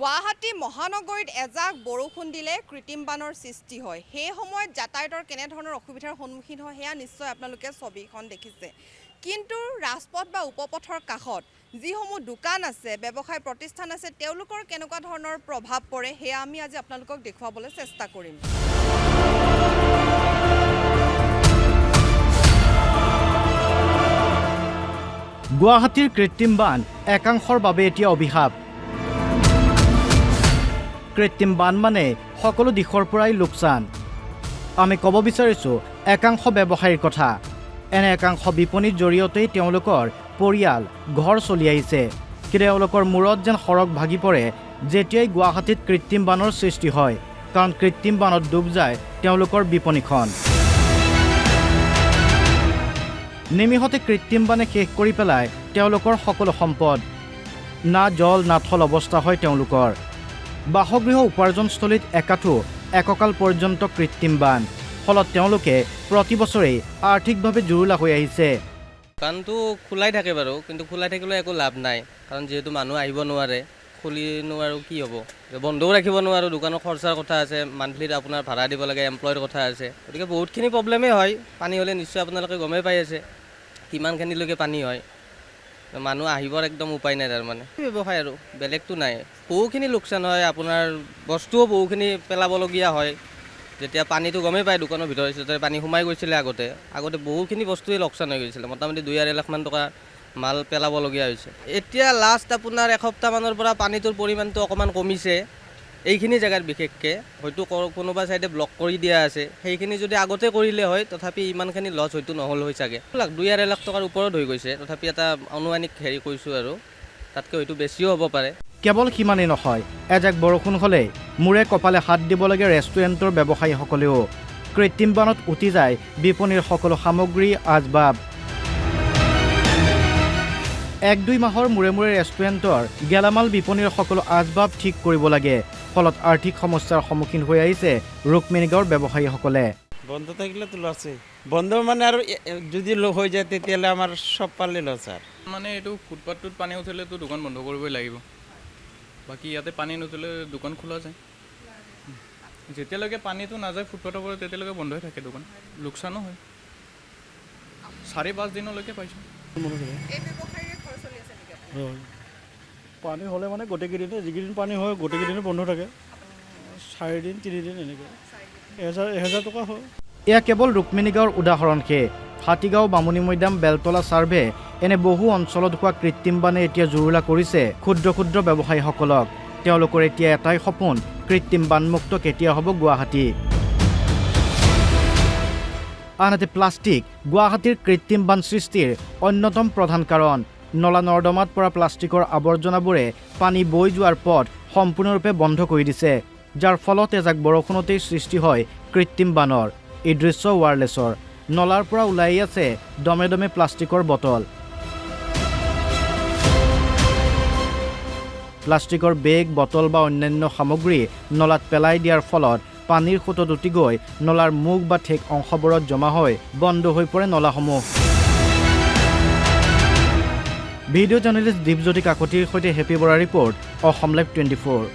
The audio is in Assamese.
গুৱাহাটী মহানগৰীত এজাক বৰষুণ দিলে কৃত্ৰিম বানৰ সৃষ্টি হয়। সেই সময়ত যাতায়াতৰ কেনেধৰণৰ অসুবিধাৰ সন্মুখীন হয় সেয়া নিশ্চয় আপোনালোকে ছবিখন দেখিছে। কিন্তু ৰাজপথ বা উপপথৰ কাষত যিসমূহ দোকান আছে, ব্যৱসায় প্ৰতিষ্ঠান আছে, তেওঁলোকৰ কেনেকুৱা ধৰণৰ প্ৰভাৱ পৰে সেয়া আমি আজি আপোনালোকক দেখুৱাবলৈ চেষ্টা কৰিম। গুৱাহাটীৰ কৃত্ৰিম বান একাংশৰ বাবে এতিয়া অভিশাপ। কৃত্ৰিম বান মানে সকলো দিশৰ পৰাই লোকচান। আমি ক'ব বিচাৰিছোঁ একাংশ ব্যৱসায়ীৰ কথা। এনে একাংশ বিপণীৰ জৰিয়তেই তেওঁলোকৰ পৰিয়াল ঘৰ চলি আহিছে। কিন্তু তেওঁলোকৰ মূৰত যেন সৰগ ভাগি পৰে যেতিয়াই গুৱাহাটীত কৃত্ৰিম বানৰ সৃষ্টি হয়, কাৰণ কৃত্ৰিম বানত ডুব যায় তেওঁলোকৰ বিপণীখন। নিমিষতে কৃত্ৰিম বানে শেষ কৰি পেলায় তেওঁলোকৰ সকলো সম্পদ। না জল না থল অৱস্থা হয় তেওঁলোকৰ। বাসগৃহ উপাৰ্জনস্থলীত এককাল পৰ্যন্ত কৃত্ৰিম বান, ফলত তেওঁলোকে প্ৰতি বছৰেই আৰ্থিকভাৱে জুৰুলা হৈ আহিছে। দোকানটো খোলাই থাকে বাৰু, কিন্তু খোলাই থাকিলেও একো লাভ নাই, কাৰণ যিহেতু মানুহ আহিব নোৱাৰে, খুলিনো আৰু কি হ'ব। বন্ধও ৰাখিব নোৱাৰোঁ, দোকানৰ খৰচাৰ কথা আছে, মান্থলিত আপোনাৰ ভাড়া দিব লাগে, এমপ্লয়ৰ কথা আছে, গতিকে বহুতখিনি প্ৰব্লেমেই হয়। পানী হ'লে নিশ্চয় আপোনালোকে গমেই পাই আছে কিমানখিনিলৈকে পানী হয়। মানুহ আহিবৰ একদম উপায় নাই তাৰমানে। ব্যৱসায় আৰু বেলেগটো নাই। বহুখিনি লোকচান হয়, আপোনাৰ বস্তুও বহুখিনি পেলাবলগীয়া হয়। যেতিয়া পানীটো গমেই পায় দোকানৰ ভিতৰত পানী সোমাই গৈছিলে আগতে বহুখিনি বস্তুৱেই লোকচান হৈ গৈছিলে। মোটামুটি 2-2.5 লাখমান টকা মাল পেলাবলগীয়া হৈছে। এতিয়া লাষ্ট আপোনাৰ এসপ্তাহমানৰ পৰা পানীটোৰ পৰিমাণটো অকণমান কমিছে এইখিনি জেগাত বিশেষকৈ। হয়তো কোনোবা ছাইডে ব্লক কৰি দিয়া আছে, সেইখিনি যদি আগতে কৰিলে হয় তথাপি ইমানখিনি লছ হয়তো নহ'ল হৈ চাগে। 2-2.5 লাখ টকাৰ ওপৰত হৈ গৈছে, তথাপি এটা অনুমানিক কৈছোঁ আৰু তাতকৈ হয়তো বেছিও হ'ব পাৰে। কেৱল সিমানেই নহয়, এজাক বৰষুণ হ'লেই মূৰে কপালে হাত দিব লাগে ৰেষ্টুৰেণ্টৰ ব্যৱসায়ীসকলেও। কৃত্ৰিম বানত উটি যায় বিপণীৰ সকলো সামগ্ৰী আচবাব। 1-2 মাহৰ মূৰে মূৰে ৰেষ্টুৰেণ্টৰ গেলামাল বিপণীৰ সকলো আচবাব ঠিক কৰিব লাগে। ফলত আৰ্থিক সমস্যাৰ সন্মুখীন হৈ আহিছে ৰুক্মিণীগাঁৱৰ ব্যৱসায়ীসকলে। বন্ধ থাকিলেতো লছেই। বন্ধ মানে আৰু যদি হৈ যায় তেতিয়াহ'লে আমাৰ সব পালে লছ আৰু। মানে এইটো ফুটপাথটোত পানী উঠিলেতো দোকান বন্ধ কৰিবই লাগিব। বাকী ইয়াতে পানী নুঠিলে দোকান খোলা যায়। যেতিয়ালৈকে পানীটো নাযায় ফুটপাথৰ পৰা তেতিয়ালৈকে বন্ধ হৈ থাকে দোকান। লোকচানো হয়। 4-5 দিনলৈকে পাইছোঁ। পানী হ'লে মানে গোটেইকেইদিনে, যিকেইদিন পানী হয় গোটেইকেইদিনে বন্ধ থাকে। 4 দিন 3 দিন এনেকৈ 1000 টকা হয়। এয়া কেৱল ৰুক্মিণীগাঁৱৰ উদাহৰণহে। হাতীগাঁও, বামুণী মৈদাম, বেলতলা, চাৰ্ভে এনে বহু অঞ্চলত হোৱা কৃত্ৰিম বানে এতিয়া জুৰুলা কৰিছে ক্ষুদ্ৰ ক্ষুদ্ৰ ব্যৱসায়ীসকলক। তেওঁলোকৰ এতিয়া এটাই সপোন, কৃত্ৰিম বানমুক্ত কেতিয়া হ'ব গুৱাহাটী। আনহাতে প্লাষ্টিক গুৱাহাটীৰ কৃত্ৰিম বান সৃষ্টিৰ অন্যতম প্ৰধান কাৰণ। নলা নৰ্দমাত পৰা প্লাষ্টিকৰ আৱৰ্জনাবোৰে পানী বৈ যোৱাৰ পথ সম্পূৰ্ণৰূপে বন্ধ কৰি দিছে, যাৰ ফলত এজাক বৰষুণতেই সৃষ্টি হয় কৃত্ৰিম বানৰ। এই দৃশ্য ৱাৰলেছৰ। নলাৰ পৰা ওলাই আছে দমে দমে প্লাষ্টিকৰ বটল। প্লাষ্টিকৰ বেগ, বটল বা অন্যান্য সামগ্ৰী নলাত পেলাই দিয়াৰ ফলত পানীৰ সোঁতত উটি গৈ নলাৰ মুখ বা ঠেক অংশবোৰত জমা হৈ বন্ধ হৈ পৰে নলাসমূহ। ভিডিঅ' জাৰ্নেলিষ্ট দীপজ্যোতি কাকতিৰ সৈতে happy Bora report, Assam live 24।